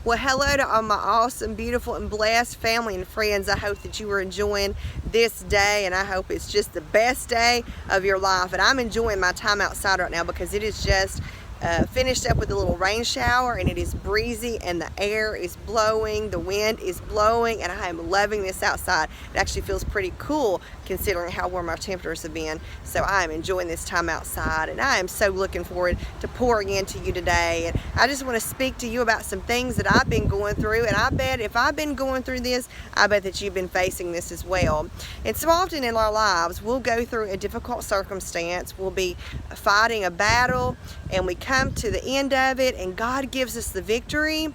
Well, hello to all my awesome, beautiful, and blessed family and friends. I hope that you are enjoying this day, and I hope it's just the best day of your life. And I'm enjoying my time outside right now because it is just finished up with a little rain shower, and it is breezy, and the air is blowing, the wind is blowing, and I am loving this outside. It actually feels pretty cool considering how warm our temperatures have been. So I am enjoying this time outside, and I am so looking forward to pouring into you today. And I just want to speak to you about some things that I've been going through, and I bet if I've been going through this, I bet that you've been facing this as well. And so often in our lives, we'll go through a difficult circumstance, we'll be fighting a battle, and we come to the end of it, and God gives us the victory,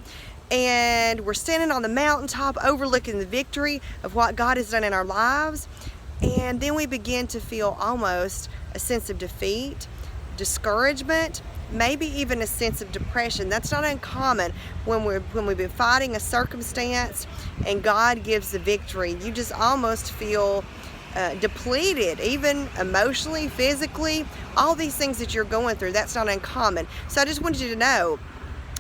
and we're standing on the mountaintop overlooking the victory of what God has done in our lives, and then we begin to feel almost a sense of defeat, discouragement, maybe even a sense of depression. That's not uncommon when we've been fighting a circumstance and God gives the victory. You just almost feel depleted, even emotionally, physically, all these things that you're going through. That's not uncommon. So I just wanted you to know,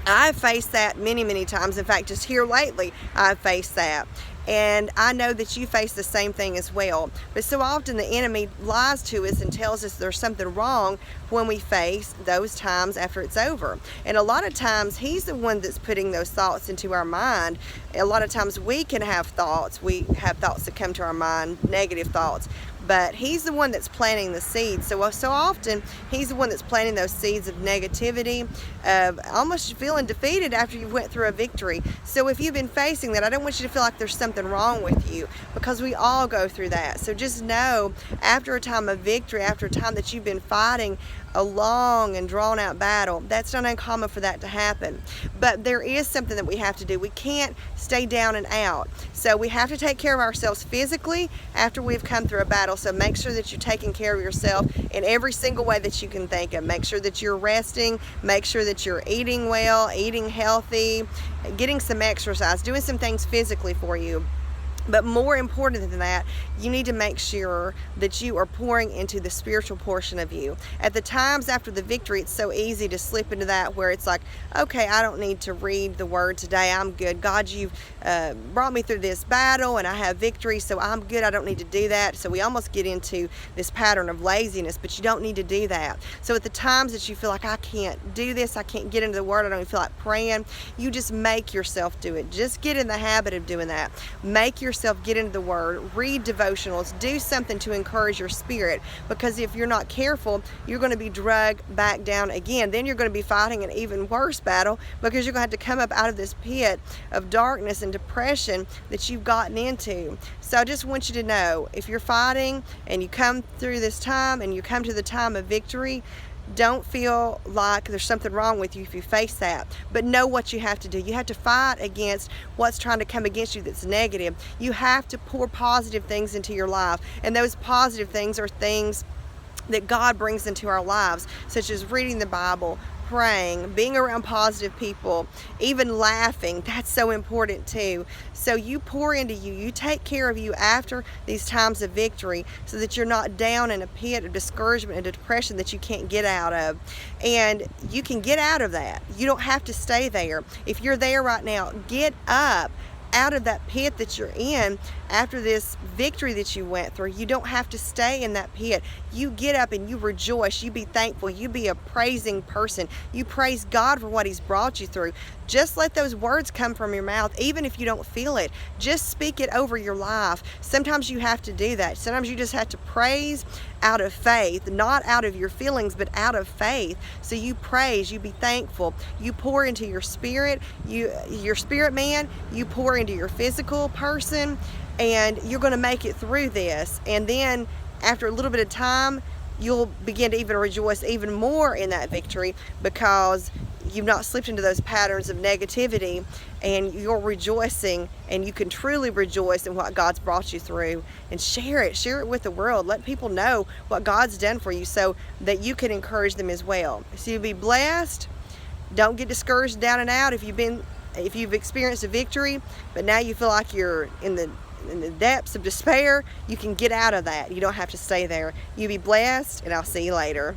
I've faced that many times. In fact, just here lately, I've faced that. And I know that you face the same thing as well. But so often the enemy lies to us and tells us there's something wrong when we face those times after it's over. And a lot of times he's the one that's putting those thoughts into our mind. A lot of times we can have thoughts. We have thoughts that come to our mind, negative thoughts. But he's the one that's planting the seeds. So often he's the one that's planting those seeds of negativity, of almost feeling defeated after you went through a victory. So if you've been facing that, I don't want you to feel like there's something wrong with you, because we all go through that. So just know, after a time of victory, after a time that you've been fighting a long and drawn out battle, that's not uncommon for that to happen. But there is something that we have to do. We can't stay down and out. So we have to take care of ourselves physically after we've come through a battle. So make sure that you're taking care of yourself in every single way that you can think of. Make sure that you're resting, make sure that you're eating well, eating healthy, getting some exercise, doing some things physically for you. But more important than that, you need to make sure that you are pouring into the spiritual portion of you. At the times after the victory, it's so easy to slip into that where it's like, okay, I don't need to read the word today. I'm good. God, you've brought me through this battle and I have victory, so I'm good. I don't need to do that. So we almost get into this pattern of laziness, but you don't need to do that. So at the times that you feel like I can't do this, I can't get into the word, I don't even feel like praying, you just make yourself do it. Just get in the habit of doing that. Make yourself get into the word, read devotionals, do something to encourage your spirit, because if you're not careful, you're going to be dragged back down again. Then you're going to be fighting an even worse battle, because you're going to have to come up out of this pit of darkness and depression that you've gotten into. So I just want you to know, if you're fighting and you come through this time and you come to the time of victory, don't feel like there's something wrong with you if you face that, but know what you have to do. You have to fight against what's trying to come against you that's negative. You have to pour positive things into your life, and those positive things are things that God brings into our lives, such as reading the Bible, praying, being around positive people, even laughing. That's so important too. So you pour into you, you take care of you after these times of victory, so that you're not down in a pit of discouragement and depression that you can't get out of. And you can get out of that. You don't have to stay there. If you're there right now, get up out of that pit that you're in after this victory that you went through. You don't have to stay in that pit. You get up and you rejoice. You be thankful. You be a praising person. You praise God for what He's brought you through. Just let those words come from your mouth, even if you don't feel it. Just speak it over your life. Sometimes you have to do that. Sometimes you just have to praise out of faith, not out of your feelings, but out of faith. So you praise, you be thankful, you pour into your spirit, your spirit man, you pour into your physical person, and you're going to make it through this. And then after a little bit of time, you'll begin to even rejoice even more in that victory, because you've not slipped into those patterns of negativity, and you're rejoicing, and you can truly rejoice in what God's brought you through, and share it with the world. Let people know what God's done for you, so that you can encourage them as well. So you'll be blessed. Don't get discouraged down and out if you've experienced a victory, but now you feel like you're in the depths of despair. You can get out of that. You don't have to stay there. You be blessed, and I'll see you later.